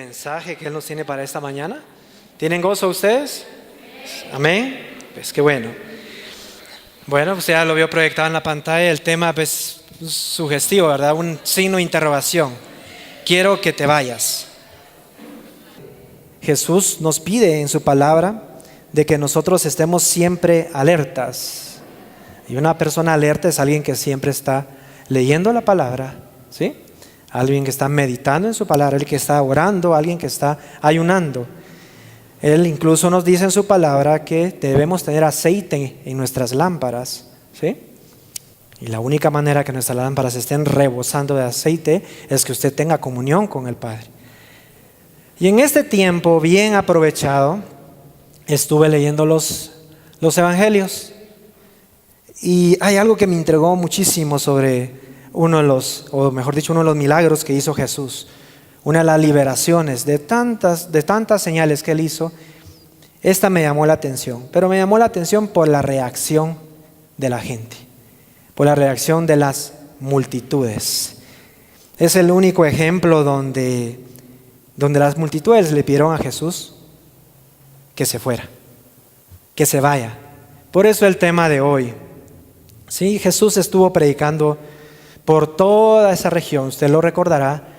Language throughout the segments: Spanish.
mensaje que Él nos tiene para esta mañana. ¿Tienen gozo ustedes? Amén. Pues qué bueno. Bueno, pues ya lo veo proyectado en la pantalla. El tema pues sugestivo, ¿verdad? Un signo de interrogación. Quiero que te vayas. Jesús nos pide en su palabra de que nosotros estemos siempre alertas. Y una persona alerta es alguien que siempre está leyendo la palabra, ¿sí? Alguien que está meditando en su palabra, alguien que está orando, alguien que está ayunando. Él incluso nos dice en su palabra que debemos tener aceite en nuestras lámparas, ¿sí? Y la única manera que nuestras lámparas estén rebosando de aceite es que usted tenga comunión con el Padre. Y en este tiempo bien aprovechado, estuve leyendo los evangelios. Y hay algo que me intrigó muchísimo sobre uno de los milagros que hizo Jesús. Una de las liberaciones de tantas señales que Él hizo. Esta me llamó la atención, pero me llamó la atención por la reacción de la gente, por la reacción de las multitudes. Es el único ejemplo donde las multitudes le pidieron a Jesús que se fuera, que se vaya. Por eso el tema de hoy. Sí, Jesús estuvo predicando por toda esa región, usted lo recordará.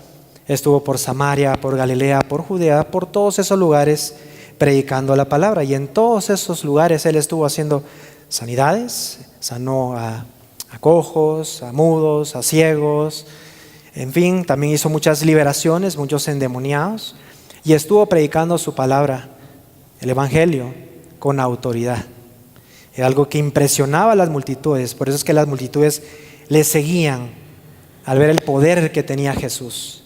Estuvo por Samaria, por Galilea, por Judea, por todos esos lugares predicando la palabra. Y en todos esos lugares Él estuvo haciendo sanidades, sanó a cojos, a mudos, a ciegos. En fin, también hizo muchas liberaciones, muchos endemoniados. Y estuvo predicando su palabra, el evangelio, con autoridad. Era algo que impresionaba a las multitudes. Por eso es que las multitudes le seguían al ver el poder que tenía Jesús.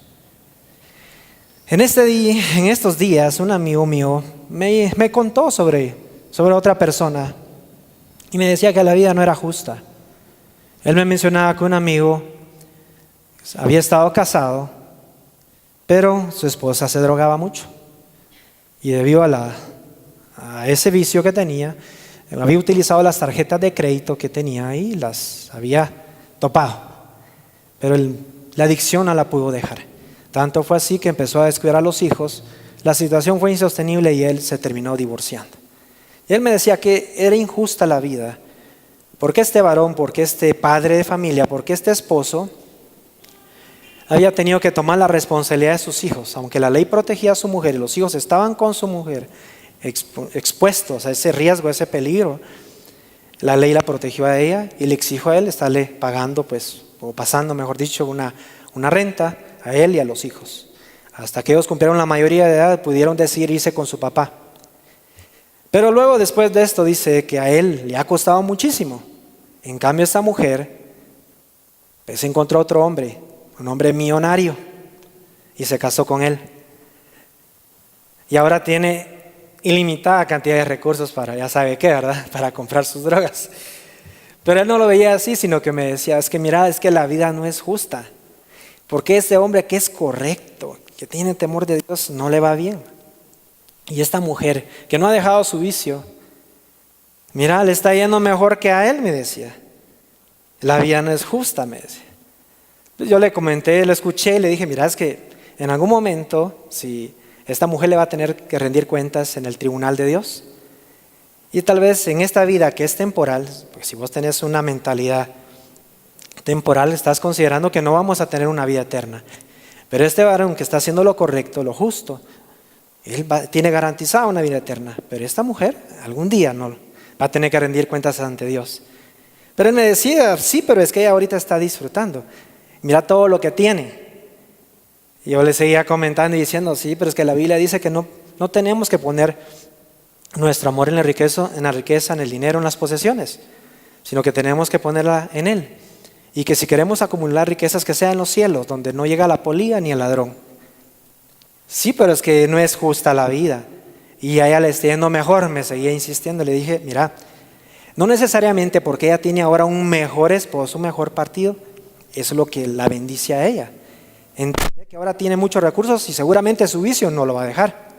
En estos días, un amigo mío me contó sobre otra persona y me decía que la vida no era justa. Él me mencionaba que un amigo había estado casado, pero su esposa se drogaba mucho. Y debido a ese vicio que tenía, había utilizado las tarjetas de crédito que tenía y las había topado. Pero la adicción no la pudo dejar. Tanto fue así que empezó a descuidar a los hijos. La situación fue insostenible y él se terminó divorciando. Y él me decía que era injusta la vida. Porque este varón, porque este padre de familia, porque este esposo había tenido que tomar la responsabilidad de sus hijos. Aunque la ley protegía a su mujer y los hijos estaban con su mujer expuestos a ese riesgo, a ese peligro, la ley la protegió a ella y le exigió a él estarle pagando, o pasando, mejor dicho, una renta a él y a los hijos. Hasta que ellos cumplieron la mayoría de edad, pudieron decidir irse con su papá. Pero luego, después de esto, dice que a él le ha costado muchísimo. En cambio, esta mujer encontró otro hombre, un hombre millonario, y se casó con él. Y ahora tiene ilimitada cantidad de recursos para, ya sabe qué, ¿verdad? Para comprar sus drogas. Pero él no lo veía así, sino que me decía, es que la vida no es justa. Porque ese hombre que es correcto, que tiene temor de Dios, no le va bien. Y esta mujer que no ha dejado su vicio, le está yendo mejor que a él, me decía. La vida no es justa, me decía. Yo le comenté, lo escuché y le dije, es que en algún momento, si esta mujer le va a tener que rendir cuentas en el tribunal de Dios. Y tal vez en esta vida que es temporal, porque si vos tenés una mentalidad temporal, estás considerando que no vamos a tener una vida eterna. Pero este varón que está haciendo lo correcto, lo justo, él tiene garantizada una vida eterna. Pero esta mujer algún día no va a tener que rendir cuentas ante Dios. Pero él me decía, sí, pero es que ella ahorita está disfrutando. Mira todo lo que tiene. Y yo le seguía comentando y diciendo, sí, pero es que la Biblia dice que no tenemos que poner nuestro amor en la riqueza, en el dinero, en las posesiones, sino que tenemos que ponerla en Él. Y que si queremos acumular riquezas, que sea en los cielos, donde no llega la polilla ni el ladrón. Sí, pero es que no es justa la vida. Y a ella le está yendo mejor, me seguía insistiendo. Le dije, no necesariamente porque ella tiene ahora un mejor esposo, un mejor partido, eso es lo que la bendice a ella. Entiende que ahora tiene muchos recursos y seguramente su vicio no lo va a dejar.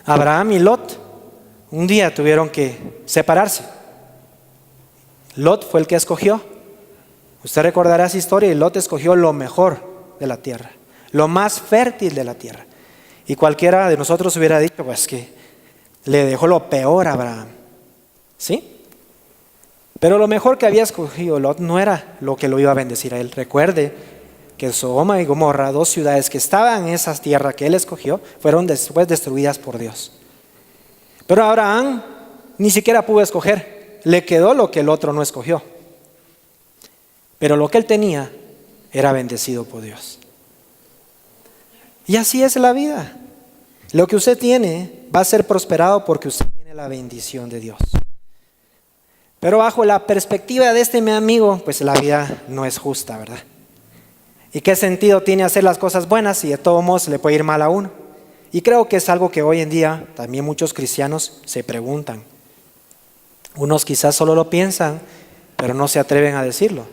Abraham y Lot un día tuvieron que separarse. Lot fue el que escogió. Usted recordará esa historia y Lot escogió lo mejor de la tierra. lo más fértil de la tierra. Y cualquiera de nosotros hubiera dicho, pues que le dejó lo peor a Abraham. ¿Sí? Pero lo mejor que había escogido Lot no era lo que lo iba a bendecir a él. Recuerde que Sodoma y Gomorra, 2 ciudades que estaban en esa tierra que él escogió, fueron después destruidas por Dios. Pero Abraham ni siquiera pudo escoger. Le quedó lo que el otro no escogió. Pero lo que él tenía era bendecido por Dios. Y así es la vida. Lo que usted tiene va a ser prosperado porque usted tiene la bendición de Dios. Pero bajo la perspectiva de mi amigo, pues la vida no es justa, ¿verdad? ¿Y qué sentido tiene hacer las cosas buenas si de todos modos le puede ir mal a uno? Y creo que es algo que hoy en día también muchos cristianos se preguntan. Unos quizás solo lo piensan, pero no se atreven a decirlo.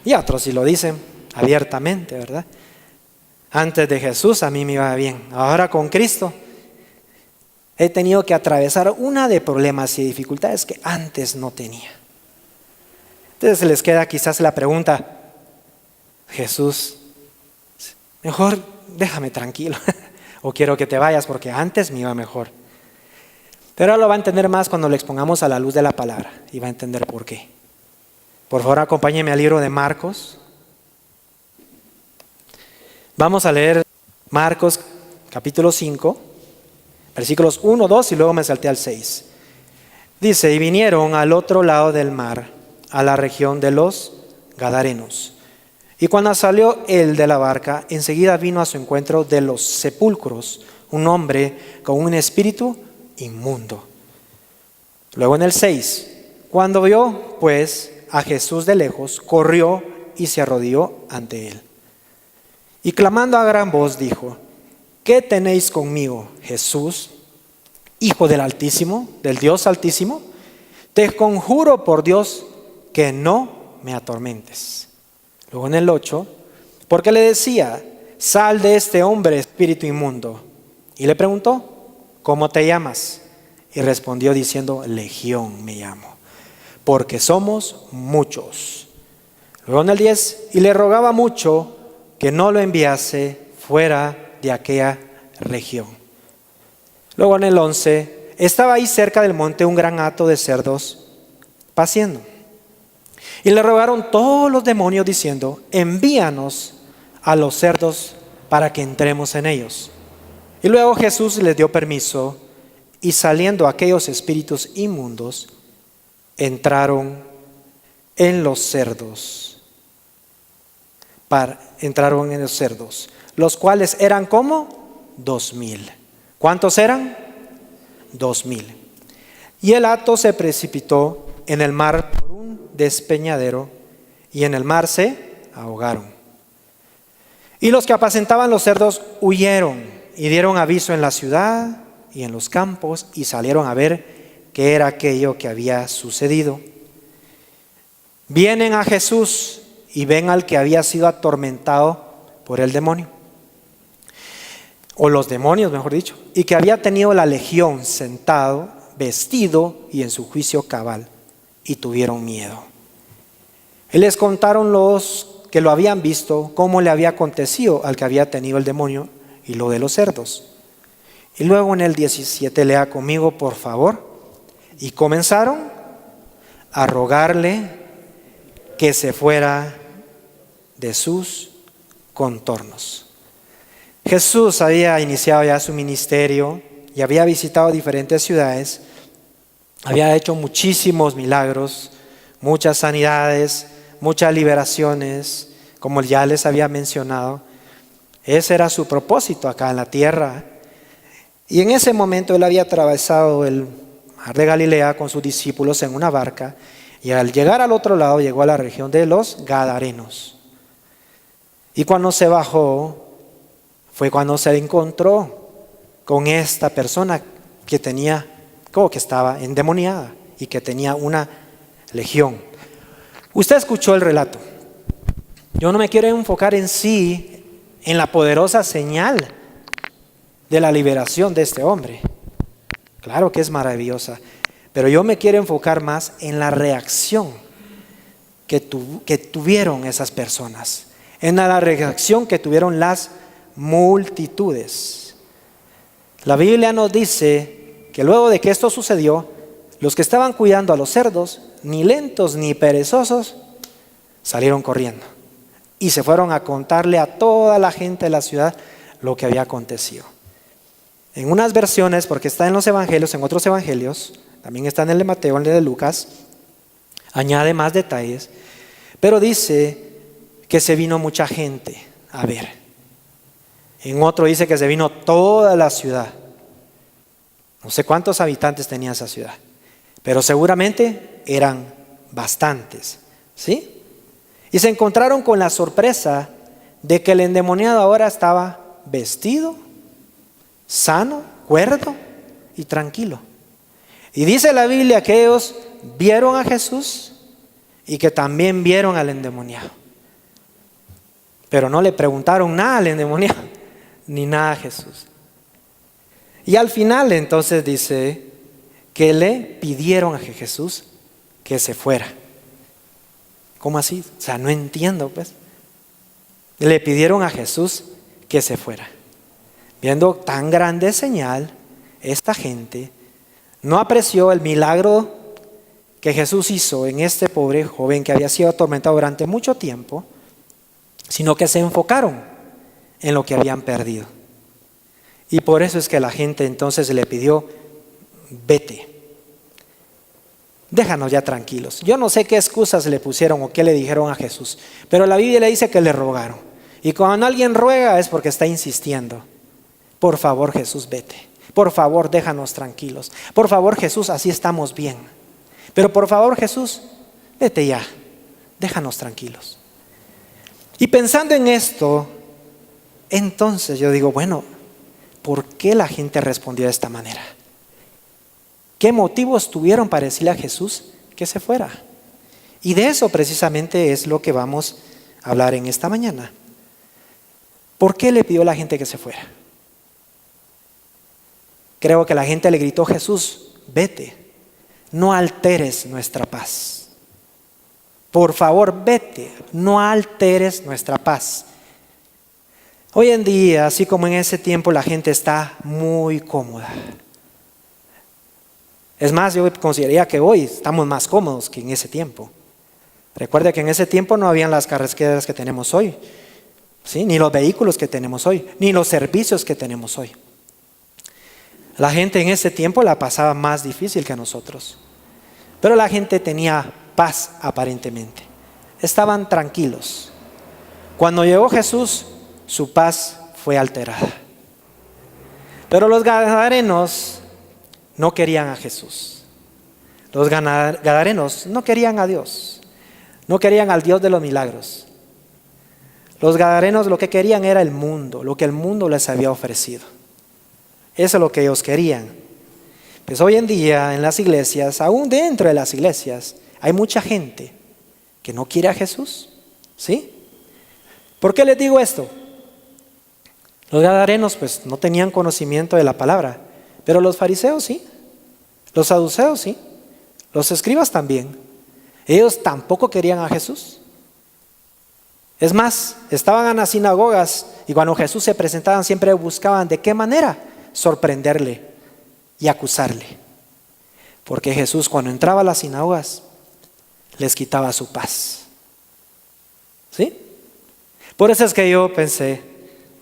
Y otros sí lo dicen abiertamente, ¿verdad? Antes de Jesús a mí me iba bien. Ahora con Cristo he tenido que atravesar una de problemas y dificultades que antes no tenía. Entonces les queda quizás la pregunta, Jesús, mejor déjame tranquilo o quiero que te vayas porque antes me iba mejor. Pero ahora lo va a entender más cuando lo expongamos a la luz de la palabra y va a entender por qué. Por favor, acompáñenme al libro de Marcos. Vamos a leer Marcos capítulo 5, versículos 1, 2 y luego me salté al 6. Dice, y vinieron al otro lado del mar, a la región de los Gadarenos. Y cuando salió él de la barca, enseguida vino a su encuentro de los sepulcros un hombre con un espíritu inmundo. Luego en el 6, cuando vio pues a Jesús de lejos, corrió y se arrodilló ante él. Y clamando a gran voz dijo, ¿qué tenéis conmigo, Jesús, Hijo del Altísimo, del Dios Altísimo? Te conjuro por Dios que no me atormentes. Luego en el 8, porque le decía, sal de este hombre, espíritu inmundo. Y le preguntó, ¿cómo te llamas? Y respondió diciendo, Legión me llamo, porque somos muchos. Luego en el 10, y le rogaba mucho que no lo enviase fuera de aquella región. Luego en el 11, estaba ahí cerca del monte un gran hato de cerdos paciendo. Y le rogaron todos los demonios diciendo, envíanos a los cerdos para que entremos en ellos. Y luego Jesús les dio permiso y saliendo aquellos espíritus inmundos, entraron en los cerdos. Entraron en los cerdos, los cuales eran como 2,000. ¿Cuántos eran? 2,000. Y el hato se precipitó en el mar por un despeñadero y en el mar se ahogaron. Y los que apacentaban los cerdos huyeron y dieron aviso en la ciudad y en los campos y salieron a ver qué era aquello que había sucedido. Vienen a Jesús y ven al que había sido atormentado por el demonio, o los demonios mejor dicho, y que había tenido la legión sentado, vestido y en su juicio cabal, y tuvieron miedo. Y les contaron los que lo habían visto cómo le había acontecido al que había tenido el demonio y lo de los cerdos. Y luego en el 17, lea conmigo por favor, y comenzaron a rogarle que se fuera de sus contornos. Jesús había iniciado ya su ministerio y había visitado diferentes ciudades, había hecho muchísimos milagros, muchas sanidades, muchas liberaciones, como ya les había mencionado. Ese era su propósito acá en la tierra. Y en ese momento él había atravesado el mar de Galilea con sus discípulos en una barca y al llegar al otro lado llegó a la región de los Gadarenos. Y cuando se bajó, fue cuando se encontró con esta persona que tenía, como que estaba endemoniada y que tenía una legión. Usted escuchó el relato. Yo no me quiero enfocar en sí, en la poderosa señal de la liberación de este hombre. Claro que es maravillosa, pero yo me quiero enfocar más en la reacción que tuvieron esas personas. En la reacción que tuvieron las multitudes. La Biblia nos dice que luego de que esto sucedió, los que estaban cuidando a los cerdos, ni lentos ni perezosos, salieron corriendo y se fueron a contarle a toda la gente de la ciudad lo que había acontecido. En unas versiones, porque está en los evangelios, en otros evangelios, también está en el de Mateo, en el de Lucas, añade más detalles, pero dice que se vino mucha gente a ver. En otro dice que se vino toda la ciudad. No sé cuántos habitantes tenía esa ciudad, pero seguramente eran bastantes, ¿sí? Y se encontraron con la sorpresa de que el endemoniado ahora estaba vestido, sano, cuerdo y tranquilo. Y dice la Biblia que ellos vieron a Jesús y que también vieron al endemoniado. Pero no le preguntaron nada al endemoniado, ni nada a Jesús. Y al final entonces dice que le pidieron a Jesús que se fuera. ¿Cómo así? O sea, no entiendo pues. Le pidieron a Jesús que se fuera. Viendo tan grande señal, esta gente no apreció el milagro que Jesús hizo en este pobre joven que había sido atormentado durante mucho tiempo, sino que se enfocaron en lo que habían perdido. Y por eso es que la gente entonces le pidió: vete, déjanos ya tranquilos. Yo no sé qué excusas le pusieron o qué le dijeron a Jesús, pero la Biblia le dice que le rogaron. Y cuando alguien ruega es porque está insistiendo. Por favor, Jesús, vete. Por favor, déjanos tranquilos. Por favor, Jesús, así estamos bien. Pero por favor, Jesús, vete ya, déjanos tranquilos. Y pensando en esto, entonces yo digo, bueno, ¿por qué la gente respondió de esta manera? ¿Qué motivos tuvieron para decirle a Jesús que se fuera? Y de eso precisamente es lo que vamos a hablar en esta mañana. ¿Por qué le pidió a la gente que se fuera? Creo que la gente le gritó: Jesús, vete, no alteres nuestra paz. Por favor, vete, no alteres nuestra paz. Hoy en día, así como en ese tiempo, la gente está muy cómoda. Es más, yo consideraría que hoy estamos más cómodos que en ese tiempo. Recuerde que en ese tiempo no habían las carreteras que tenemos hoy, ¿sí? Ni los vehículos que tenemos hoy, ni los servicios que tenemos hoy. La gente en ese tiempo la pasaba más difícil que nosotros, pero la gente tenía paz aparentemente. Estaban tranquilos. Cuando llegó Jesús, su paz fue alterada. Pero los gadarenos no querían a Jesús. Los gadarenos no querían a Dios. No querían al Dios de los milagros. Los gadarenos lo que querían era el mundo, lo que el mundo les había ofrecido. Eso es lo que ellos querían. Pues hoy en día en las iglesias, aún dentro de las iglesias, hay mucha gente que no quiere a Jesús, ¿sí? ¿Por qué les digo esto? Los gadarenos pues no tenían conocimiento de la palabra, pero los fariseos sí, los saduceos sí, los escribas también. Ellos tampoco querían a Jesús. Es más, estaban en las sinagogas y cuando Jesús se presentaba siempre buscaban de qué manera sorprenderle y acusarle. Porque Jesús cuando entraba a las sinagogas les quitaba su paz. ¿Sí? Por eso es que yo pensé,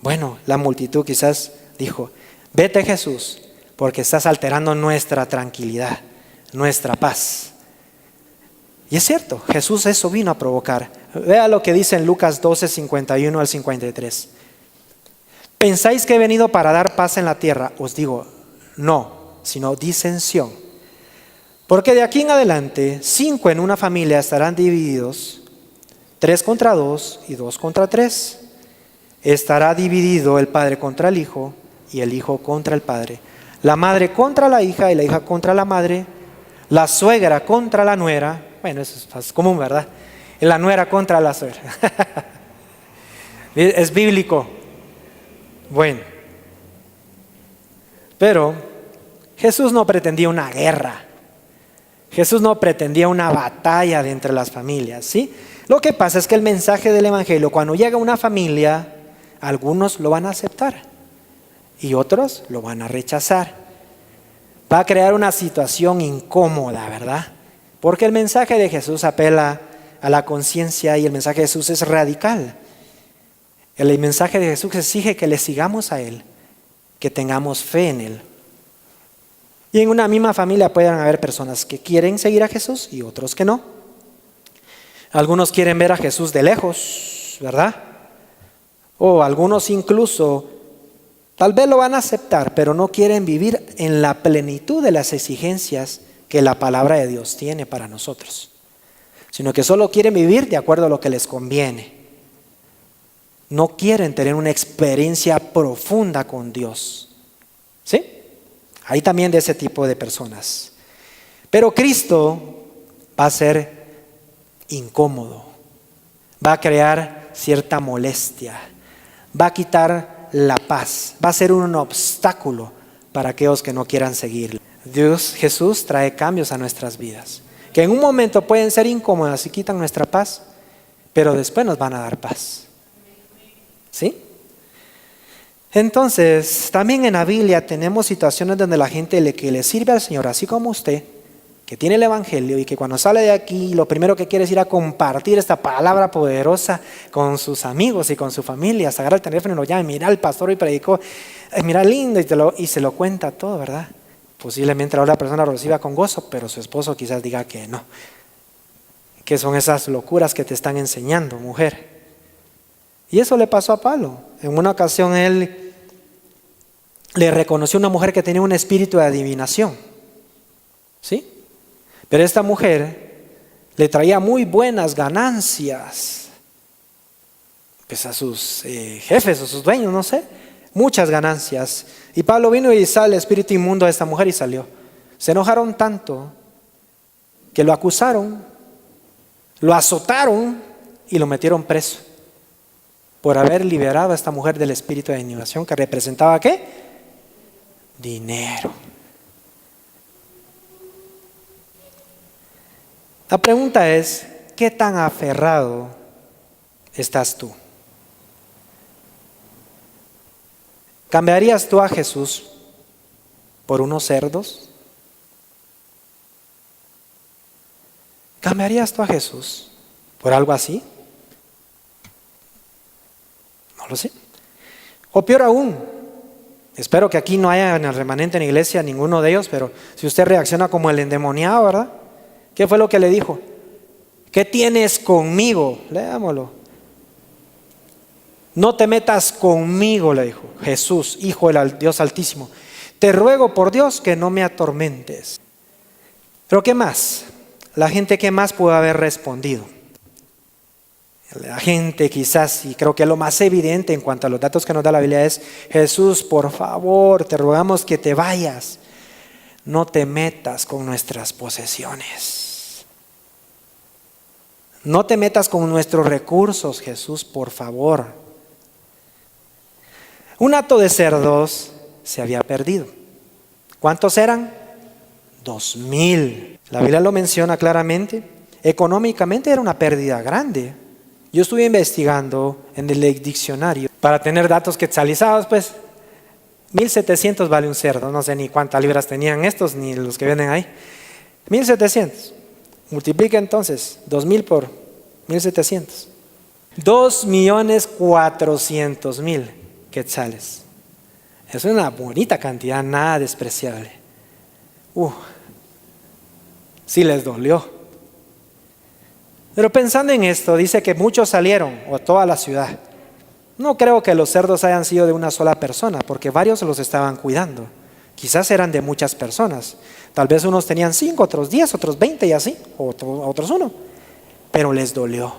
bueno, la multitud quizás dijo: vete Jesús, porque estás alterando nuestra tranquilidad, nuestra paz. Y es cierto, Jesús eso vino a provocar. Vea lo que dice en Lucas 12, 51 al 53. ¿Pensáis que he venido para dar paz en la tierra? Os digo, no, sino disensión. Porque de aquí en adelante, 5 en una familia estarán divididos, 3 contra 2 y 2 contra 3. Estará dividido el padre contra el hijo y el hijo contra el padre. La madre contra la hija y la hija contra la madre. La suegra contra la nuera. Bueno, eso es común, ¿verdad? La nuera contra la suegra. Es bíblico. Bueno. Pero Jesús no pretendía una guerra. Jesús no pretendía una batalla de entre las familias, ¿sí? Lo que pasa es que el mensaje del evangelio, cuando llega una familia Algunos lo van a aceptar y otros lo van a rechazar. Va a crear una situación incómoda, ¿verdad? Porque el mensaje de Jesús apela a la conciencia y el mensaje de Jesús es radical. El mensaje de Jesús exige que le sigamos a Él, que tengamos fe en Él. Y en una misma familia pueden haber personas que quieren seguir a Jesús y otros que no. Algunos quieren ver a Jesús de lejos, ¿verdad? O algunos incluso tal vez lo van a aceptar, pero no quieren vivir en la plenitud de las exigencias que la palabra de Dios tiene para nosotros, sino que solo quieren vivir de acuerdo a lo que les conviene. No quieren tener una experiencia profunda con Dios. ¿Sí? Hay también de ese tipo de personas. Pero Cristo va a ser incómodo, va a crear cierta molestia, va a quitar la paz, va a ser un obstáculo para aquellos que no quieran seguirle. Jesús trae cambios a nuestras vidas, que en un momento pueden ser incómodas y quitan nuestra paz, pero después nos van a dar paz. ¿Sí? Entonces, también en la Biblia tenemos situaciones donde la gente que le sirve al Señor, así como usted, que tiene el Evangelio y que cuando sale de aquí lo primero que quiere es ir a compartir esta palabra poderosa con sus amigos y con su familia, hasta agarra el teléfono y lo llama, mira, el pastor hoy predicó, mira, lindo, y se lo cuenta todo, ¿verdad? Posiblemente la otra persona lo reciba con gozo, pero su esposo quizás diga que no. ¿Qué son esas locuras que te están enseñando, mujer? Y eso le pasó a Pablo. En una ocasión él le reconoció a una mujer que tenía un espíritu de adivinación. ¿Sí? Pero esta mujer le traía muy buenas ganancias, pues a sus jefes o sus dueños, no sé, muchas ganancias. Y Pablo vino y sale el espíritu inmundo de esta mujer y salió. Se enojaron tanto que lo acusaron, lo azotaron y lo metieron preso por haber liberado a esta mujer del espíritu de adivinación que representaba ¿qué? Dinero. La pregunta es, ¿qué tan aferrado estás tú? ¿Cambiarías tú a Jesús por unos cerdos? ¿Cambiarías tú a Jesús por algo así? No lo sé. O peor aún, espero que aquí no haya en el remanente en la iglesia ninguno de ellos, pero si usted reacciona como el endemoniado, ¿verdad? ¿Qué fue lo que le dijo? ¿Qué tienes conmigo? Leámoslo. No te metas conmigo, le dijo Jesús, Hijo del Dios Altísimo. Te ruego por Dios que no me atormentes. Pero ¿qué más? La gente, ¿qué más pudo haber respondido? La gente quizás, y creo que lo más evidente en cuanto a los datos que nos da la Biblia es: Jesús, por favor, te rogamos que te vayas. No te metas con nuestras posesiones. No te metas con nuestros recursos, Jesús, por favor. Un hato de cerdos se había perdido. ¿Cuántos eran? 2,000. La Biblia lo menciona claramente. Económicamente era una pérdida grande. Yo estuve investigando en el diccionario para tener datos quetzalizados, pues 1,700 vale un cerdo. No sé ni cuántas libras tenían estos, ni los que venden ahí. 1,700. Multiplica entonces 2,000 por 1,700. 2,400,000 quetzales. Es una bonita cantidad, nada despreciable. Sí les dolió. Pero pensando en esto, dice que muchos salieron, o toda la ciudad. No creo que los cerdos hayan sido de una sola persona, porque varios los estaban cuidando. Quizás eran de muchas personas. Tal vez unos tenían 5, otros 10, otros 20 y así, otros 1. Pero les dolió,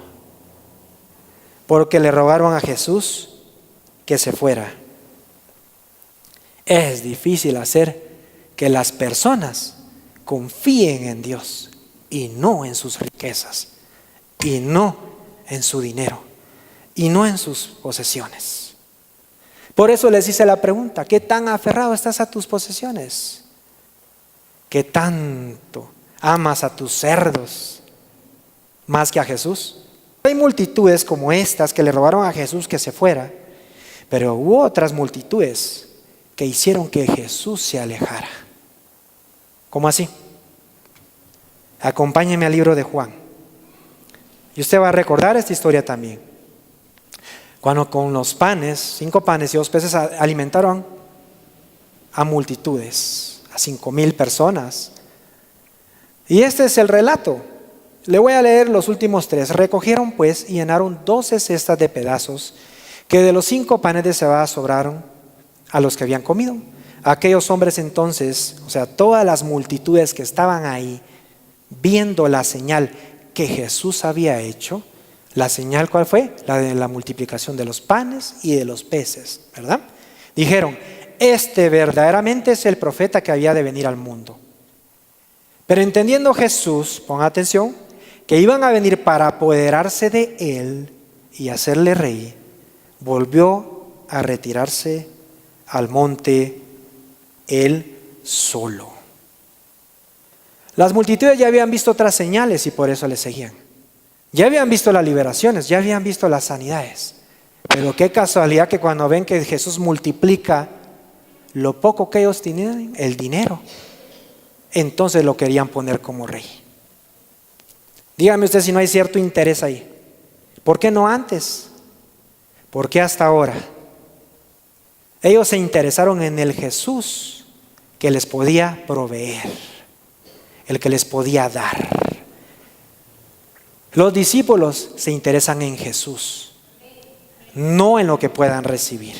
porque le rogaron a Jesús que se fuera. Es difícil hacer que las personas confíen en Dios y no en sus riquezas, y no en su dinero, y no en sus posesiones. Por eso les hice la pregunta: ¿qué tan aferrado estás a tus posesiones? ¿Qué tanto amas a tus cerdos más que a Jesús? Hay multitudes como estas que le rogaron a Jesús que se fuera, Pero hubo otras multitudes que hicieron que Jesús se alejara. ¿Cómo así? Acompáñeme al libro de Juan. Y usted va a recordar esta historia también. Cuando con los panes, 5 panes y 2 peces, alimentaron a multitudes, a 5,000 personas. Y este es el relato. Le voy a leer los últimos 3. Recogieron pues y llenaron 12 cestas de pedazos, que de los 5 panes de cebada sobraron a los que habían comido. Aquellos hombres entonces, o sea, todas las multitudes que estaban ahí, viendo la señal que Jesús había hecho. La señal, ¿cuál fue? La de la multiplicación de los panes y de los peces, ¿verdad? Dijeron, este verdaderamente es el profeta que había de venir al mundo. Pero entendiendo Jesús, pongan atención, que iban a venir para apoderarse de él y hacerle rey, volvió a retirarse al monte él solo. Las multitudes ya habían visto otras señales y por eso le seguían. Ya habían visto las liberaciones, ya habían visto las sanidades. Pero qué casualidad que cuando ven que Jesús multiplica lo poco que ellos tenían, el dinero, entonces lo querían poner como rey. Dígame usted si no hay cierto interés ahí. ¿Por qué no antes? ¿Por qué hasta ahora? Ellos se interesaron en el Jesús que les podía proveer, el que les podía dar. Los discípulos se interesan en Jesús, no en lo que puedan recibir.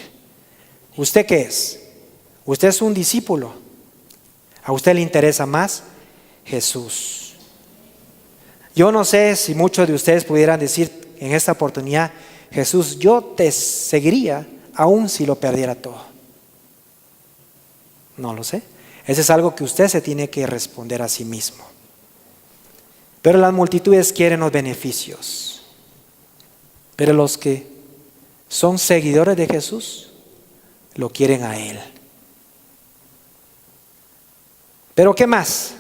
¿Usted qué es? Usted es un discípulo. ¿A usted le interesa más Jesús? Yo no sé si muchos de ustedes pudieran decir en esta oportunidad, Jesús, yo te seguiría aun si lo perdiera todo. No lo sé. Eso es algo que usted se tiene que responder a sí mismo. Pero las multitudes quieren los beneficios. Pero los que son seguidores de Jesús lo quieren a Él. Pero ¿qué más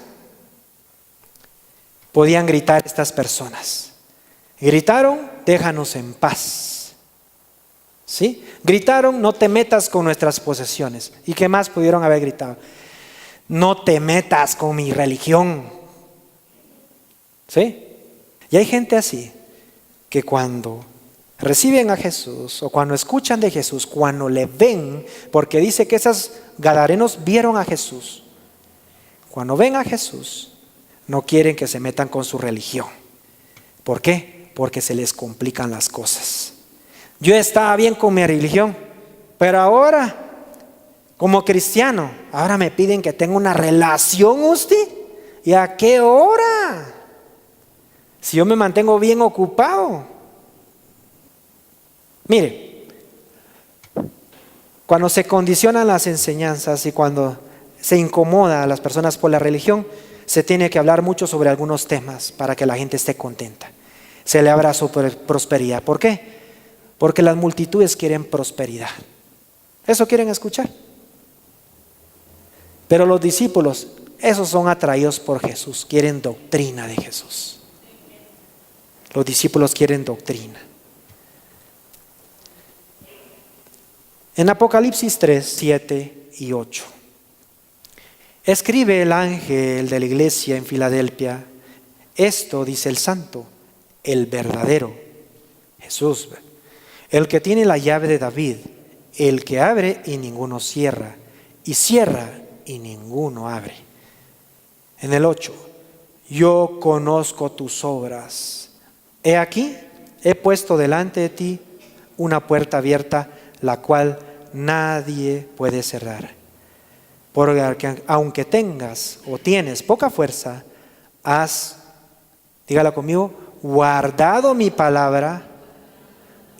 podían gritar estas personas? Gritaron, déjanos en paz. ¿Sí? Gritaron, no te metas con nuestras posesiones. ¿Y qué más pudieron haber gritado? No te metas con mi religión. ¿Sí? Y hay gente así, que cuando reciben a Jesús o cuando escuchan de Jesús, cuando le ven, porque dice que esos gadarenos vieron a Jesús. Cuando ven a Jesús, no quieren que se metan con su religión. ¿Por qué? Porque se les complican las cosas. Yo estaba bien con mi religión, pero ahora, como cristiano, ahora me piden que tenga una relación usted. ¿Y a qué hora? Si yo me mantengo bien ocupado. Mire, cuando se condicionan las enseñanzas y cuando se incomoda a las personas por la religión, se tiene que hablar mucho sobre algunos temas para que la gente esté contenta. Se le habla sobre prosperidad. ¿Por qué? Porque las multitudes quieren prosperidad. Eso quieren escuchar. Pero los discípulos, esos son atraídos por Jesús, quieren doctrina de Jesús. Los discípulos quieren doctrina. En Apocalipsis 3, 7 y 8. Escribe el ángel de la iglesia en Filadelfia, esto dice el santo, el verdadero, Jesús, el que tiene la llave de David, el que abre y ninguno cierra, y cierra y ninguno abre. En el 8, yo conozco tus obras. He aquí, he puesto delante de ti una puerta abierta, la cual nadie puede cerrar. Porque aunque tengas o tienes poca fuerza, has, dígala conmigo, guardado mi palabra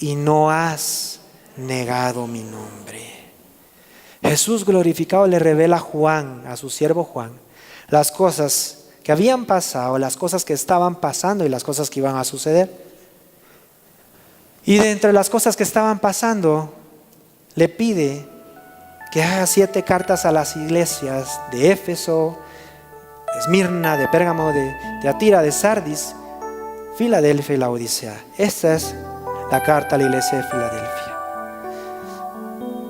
y no has negado mi nombre. Jesús glorificado le revela a Juan, a su siervo Juan, las cosas que habían pasado, las cosas que estaban pasando y las cosas que iban a suceder. Y de entre las cosas que estaban pasando, le pide que haga 7 cartas a las iglesias de Éfeso, de Esmirna, de Pérgamo, de Tiatira, de Sardis, Filadelfia y Laodicea. Esta es la carta a la iglesia de Filadelfia.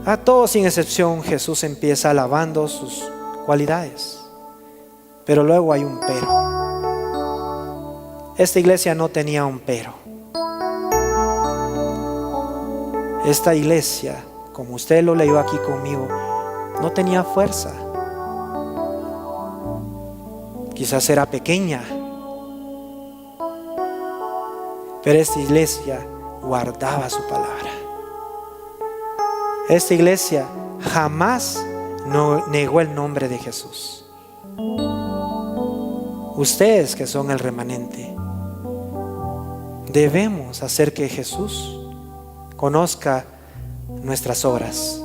A todos sin excepción Jesús empieza alabando sus cualidades. Pero luego hay un pero. Esta iglesia no tenía un pero. Esta iglesia, como usted lo leyó aquí conmigo, no tenía fuerza. Quizás era pequeña, pero esta iglesia guardaba su palabra. Esta iglesia jamás negó el nombre de Jesús. Ustedes que son el remanente, debemos hacer que Jesús conozca nuestras obras.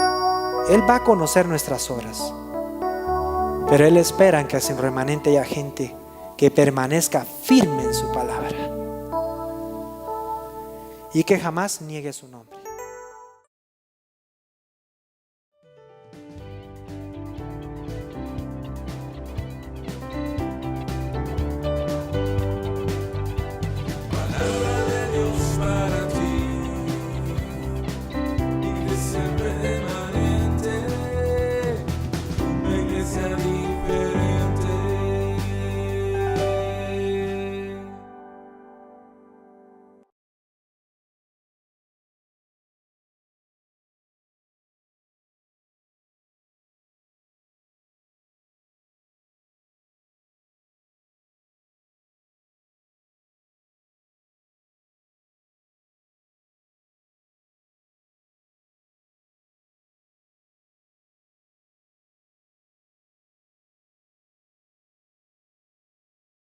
Él va a conocer nuestras obras, pero Él espera que sin remanente haya gente que permanezca firme en su palabra y que jamás niegue su nombre.